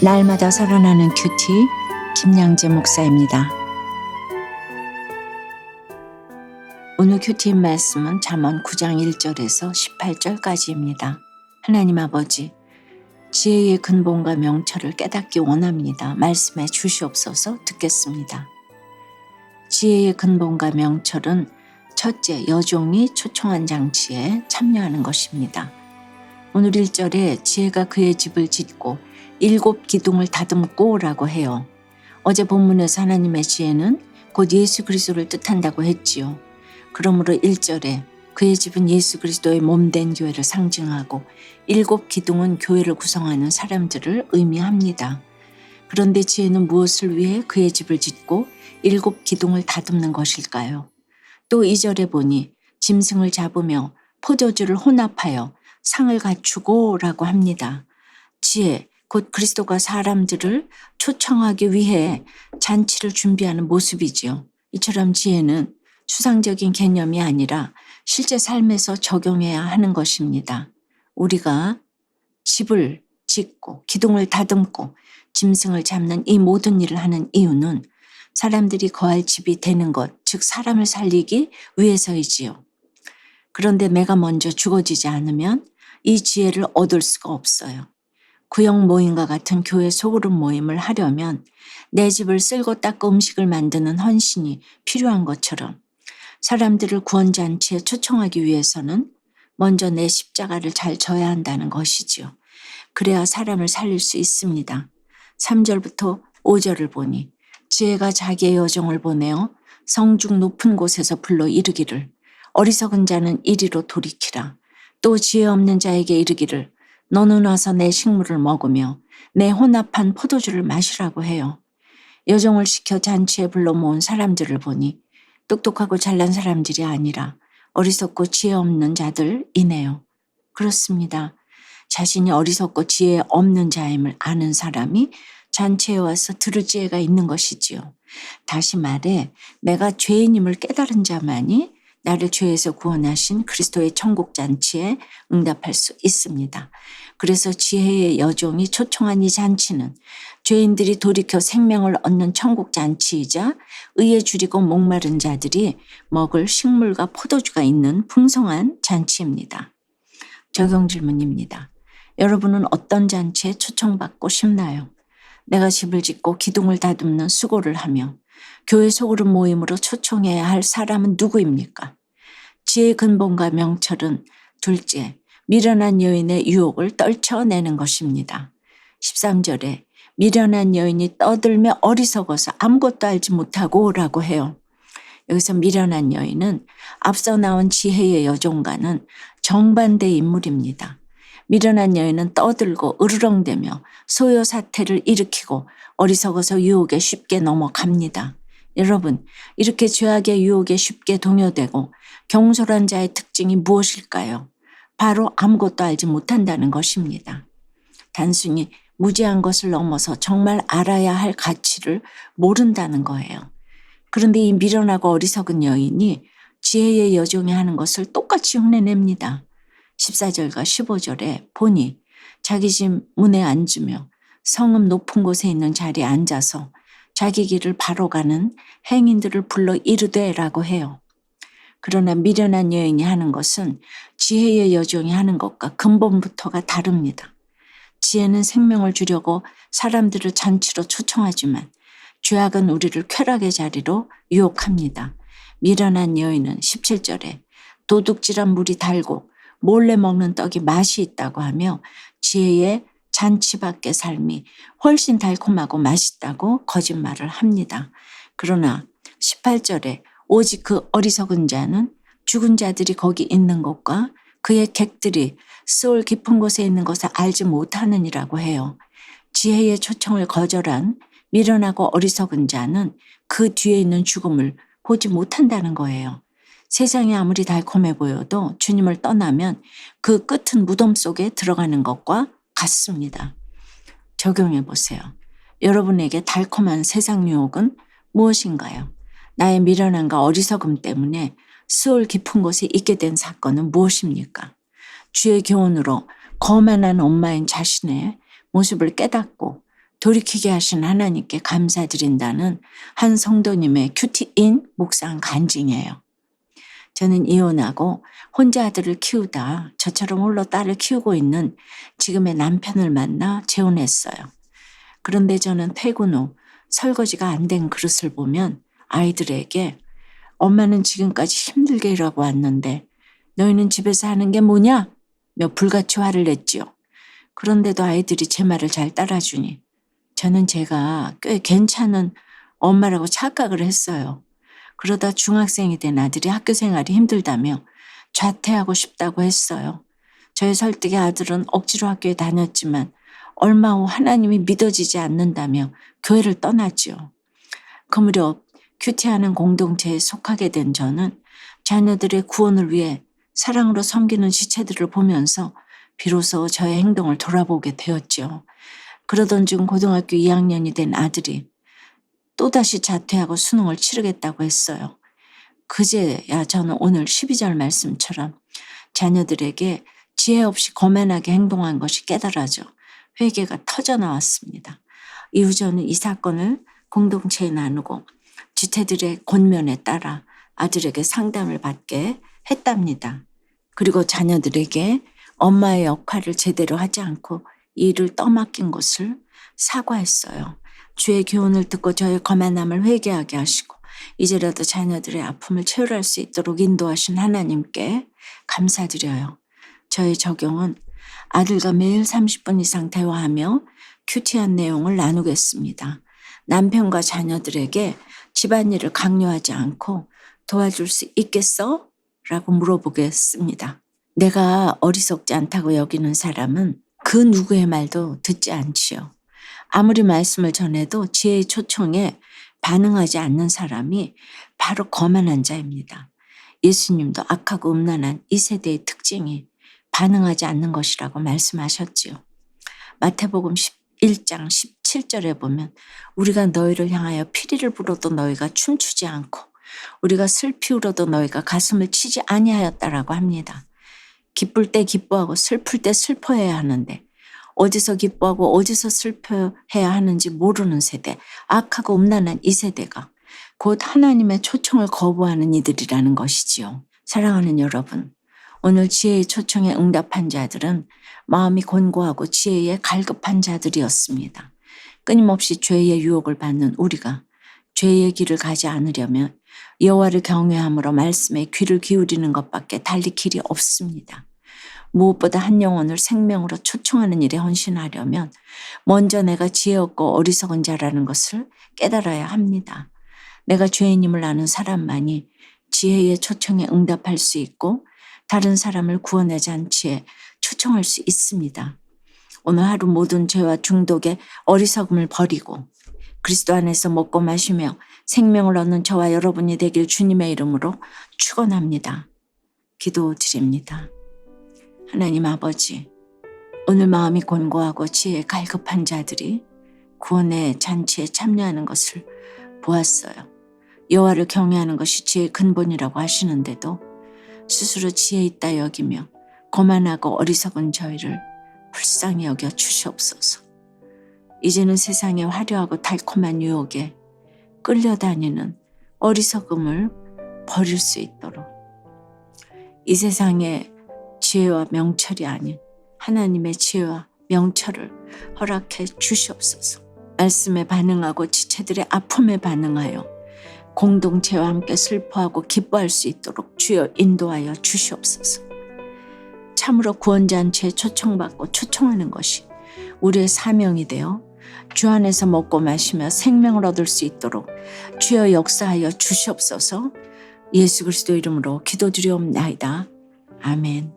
날마다 살아나는 큐티 김양재 목사입니다. 오늘 큐티 말씀은 잠언 9장 1절에서 18절까지입니다. 하나님 아버지, 지혜의 근본과 명철을 깨닫기 원합니다. 말씀해 주시옵소서. 듣겠습니다. 지혜의 근본과 명철은 첫째, 여종이 초청한 장치에 참여하는 것입니다. 오늘 1절에 지혜가 그의 집을 짓고 7 기둥을 다듬고 라고 해요. 어제 본문에서 하나님의 지혜는 곧 예수 그리스도를 뜻한다고 했지요. 그러므로 1절에 그의 집은 예수 그리스도의 몸된 교회를 상징하고 7 기둥은 교회를 구성하는 사람들을 의미합니다. 그런데 지혜는 무엇을 위해 그의 집을 짓고 7 기둥을 다듬는 것일까요? 또 2절에 보니 짐승을 잡으며 포도주를 혼합하여 상을 갖추고 라고 합니다. 지혜, 곧 그리스도가 사람들을 초청하기 위해 잔치를 준비하는 모습이지요. 이처럼 지혜는 추상적인 개념이 아니라 실제 삶에서 적용해야 하는 것입니다. 우리가 집을 짓고 기둥을 다듬고 짐승을 잡는 이 모든 일을 하는 이유는 사람들이 거할 집이 되는 것, 즉 사람을 살리기 위해서이지요. 그런데 내가 먼저 죽어지지 않으면 이 지혜를 얻을 수가 없어요. 구역 모임과 같은 교회 소그룹 모임을 하려면 내 집을 쓸고 닦고 음식을 만드는 헌신이 필요한 것처럼 사람들을 구원잔치에 초청하기 위해서는 먼저 내 십자가를 잘 져야 한다는 것이지요. 그래야 사람을 살릴 수 있습니다. 3절부터 5절을 보니 지혜가 자기의 여종을 보내어 성중 높은 곳에서 불러 이르기를 어리석은 자는 이리로 돌이키라. 또 지혜 없는 자에게 이르기를 너는 와서 내 식물을 먹으며 내 혼합한 포도주를 마시라고 해요. 여종을 시켜 잔치에 불러 모은 사람들을 보니 똑똑하고 잘난 사람들이 아니라 어리석고 지혜 없는 자들이네요. 그렇습니다. 자신이 어리석고 지혜 없는 자임을 아는 사람이 잔치에 와서 들을 지혜가 있는 것이지요. 다시 말해 내가 죄인임을 깨달은 자만이 나를 죄에서 구원하신 그리스도의 천국 잔치에 응답할 수 있습니다. 그래서 지혜의 여종이 초청한 이 잔치는 죄인들이 돌이켜 생명을 얻는 천국 잔치이자 의에 줄이고 목마른 자들이 먹을 식물과 포도주가 있는 풍성한 잔치입니다. 적용 질문입니다. 여러분은 어떤 잔치에 초청받고 싶나요? 내가 집을 짓고 기둥을 다듬는 수고를 하며 교회 소그룹 모임으로 초청해야 할 사람은 누구입니까? 지혜의 근본과 명철은 둘째, 미련한 여인의 유혹을 떨쳐내는 것입니다. 13절에 미련한 여인이 떠들며 어리석어서 아무것도 알지 못하고 라고 해요. 여기서 미련한 여인은 앞서 나온 지혜의 여종과는 정반대의 인물입니다. 미련한 여인은 떠들고 으르렁대며 소요 사태를 일으키고 어리석어서 유혹에 쉽게 넘어갑니다. 여러분, 이렇게 죄악의 유혹에 쉽게 동요되고 경솔한 자의 특징이 무엇일까요? 바로 아무것도 알지 못한다는 것입니다. 단순히 무지한 것을 넘어서 정말 알아야 할 가치를 모른다는 거예요. 그런데 이 미련하고 어리석은 여인이 지혜의 여종이 하는 것을 똑같이 흉내냅니다. 14절과 15절에 보니 자기 집 문에 앉으며 성읍 높은 곳에 있는 자리에 앉아서 자기 길을 바로 가는 행인들을 불러 이르되 라고 해요. 그러나 미련한 여인이 하는 것은 지혜의 여종이 하는 것과 근본부터가 다릅니다. 지혜는 생명을 주려고 사람들을 잔치로 초청하지만 죄악은 우리를 쾌락의 자리로 유혹합니다. 미련한 여인은 17절에 도둑질한 물이 달고 몰래 먹는 떡이 맛이 있다고 하며 지혜의 잔치 밖의 삶이 훨씬 달콤하고 맛있다고 거짓말을 합니다. 그러나 18절에 오직 그 어리석은 자는 죽은 자들이 거기 있는 것과 그의 객들이 스올 깊은 곳에 있는 것을 알지 못하느니라고 해요. 지혜의 초청을 거절한 미련하고 어리석은 자는 그 뒤에 있는 죽음을 보지 못한다는 거예요. 세상이 아무리 달콤해 보여도 주님을 떠나면 그 끝은 무덤 속에 들어가는 것과 같습니다. 적용해 보세요. 여러분에게 달콤한 세상 유혹은 무엇인가요? 나의 미련함과 어리석음 때문에 스올 깊은 곳에 있게 된 사건은 무엇입니까? 주의 교훈으로 거만한 엄마인 자신의 모습을 깨닫고 돌이키게 하신 하나님께 감사드린다는 한 성도님의 큐티인 묵상 간증이에요. 저는 이혼하고 혼자 아들을 키우다 저처럼 홀로 딸을 키우고 있는 지금의 남편을 만나 재혼했어요. 그런데 저는 퇴근 후 설거지가 안 된 그릇을 보면 아이들에게 엄마는 지금까지 힘들게 일하고 왔는데 너희는 집에서 하는 게 뭐냐? 며 불같이 화를 냈지요. 그런데도 아이들이 제 말을 잘 따라주니 저는 제가 꽤 괜찮은 엄마라고 착각을 했어요. 그러다 중학생이 된 아들이 학교 생활이 힘들다며 자퇴하고 싶다고 했어요. 저의 설득에 아들은 억지로 학교에 다녔지만 얼마 후 하나님이 믿어지지 않는다며 교회를 떠났지요. 그 무렵 큐티하는 공동체에 속하게 된 저는 자녀들의 구원을 위해 사랑으로 섬기는 지체들을 보면서 비로소 저의 행동을 돌아보게 되었죠. 그러던 중 고등학교 2학년이 된 아들이 또다시 자퇴하고 수능을 치르겠다고 했어요. 그제야 저는 오늘 12절 말씀처럼 자녀들에게 지혜 없이 거만하게 행동한 것이 깨달아져 회개가 터져나왔습니다. 이후 저는 이 사건을 공동체에 나누고 지체들의 권면에 따라 아들에게 상담을 받게 했답니다. 그리고 자녀들에게 엄마의 역할을 제대로 하지 않고 이 일을 떠맡긴 것을 사과했어요. 주의 교훈을 듣고 저의 거만함을 회개하게 하시고 이제라도 자녀들의 아픔을 체휼할 수 있도록 인도하신 하나님께 감사드려요. 저의 적용은 아들과 매일 30분 이상 대화하며 큐티한 내용을 나누겠습니다. 남편과 자녀들에게 집안일을 강요하지 않고 도와줄 수 있겠어? 라고 물어보겠습니다. 내가 어리석지 않다고 여기는 사람은 그 누구의 말도 듣지 않지요. 아무리 말씀을 전해도 지혜의 초청에 반응하지 않는 사람이 바로 거만한 자입니다. 예수님도 악하고 음란한 이 세대의 특징이 반응하지 않는 것이라고 말씀하셨지요. 마태복음 11장 17절에 보면 우리가 너희를 향하여 피리를 불어도 너희가 춤추지 않고 우리가 슬피 울어도 너희가 가슴을 치지 아니하였다라고 합니다. 기쁠 때 기뻐하고 슬플 때 슬퍼해야 하는데 어디서 기뻐하고 어디서 슬퍼해야 하는지 모르는 세대, 악하고 음란한 이 세대가 곧 하나님의 초청을 거부하는 이들이라는 것이지요. 사랑하는 여러분, 오늘 지혜의 초청에 응답한 자들은 마음이 곤고하고 지혜에 갈급한 자들이었습니다. 끊임없이 죄의 유혹을 받는 우리가 죄의 길을 가지 않으려면 여호와를 경외함으로 말씀에 귀를 기울이는 것밖에 달리 길이 없습니다. 무엇보다 한 영혼을 생명으로 초청하는 일에 헌신하려면 먼저 내가 지혜 없고 어리석은 자라는 것을 깨달아야 합니다. 내가 죄인임을 아는 사람만이 지혜의 초청에 응답할 수 있고 다른 사람을 구원의 잔치에 초청할 수 있습니다. 오늘 하루 모든 죄와 중독의 어리석음을 버리고 그리스도 안에서 먹고 마시며 생명을 얻는 저와 여러분이 되길 주님의 이름으로 축원합니다. 기도드립니다. 하나님 아버지, 오늘 마음이 곤고하고 지혜에 갈급한 자들이 구원의 잔치에 참여하는 것을 보았어요. 여호와를 경외하는 것이 지혜의 근본이라고 하시는데도 스스로 지혜 있다 여기며 거만하고 어리석은 저희를 불쌍히 여겨 주시옵소서. 이제는 세상의 화려하고 달콤한 유혹에 끌려다니는 어리석음을 버릴 수 있도록 이 세상의 지혜와 명철이 아닌 하나님의 지혜와 명철을 허락해 주시옵소서. 말씀에 반응하고 지체들의 아픔에 반응하여 공동체와 함께 슬퍼하고 기뻐할 수 있도록 주여 인도하여 주시옵소서. 참으로 구원잔치에 초청받고 초청하는 것이 우리의 사명이 되어 주 안에서 먹고 마시며 생명을 얻을 수 있도록 주여 역사하여 주시옵소서. 예수 그리스도 이름으로 기도드리옵나이다. 아멘.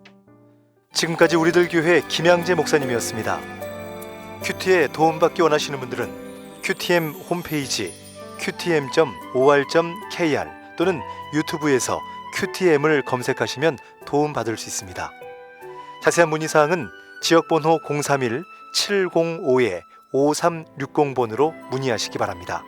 지금까지 우리들 교회 김양재 목사님이었습니다. 큐티에 도움받기 원하시는 분들은 큐티엠 홈페이지 qtm.or.kr 또는 유튜브에서 큐티엠을 검색하시면 도움받을 수 있습니다. 자세한 문의사항은 지역번호 031-705-5360번으로 문의하시기 바랍니다.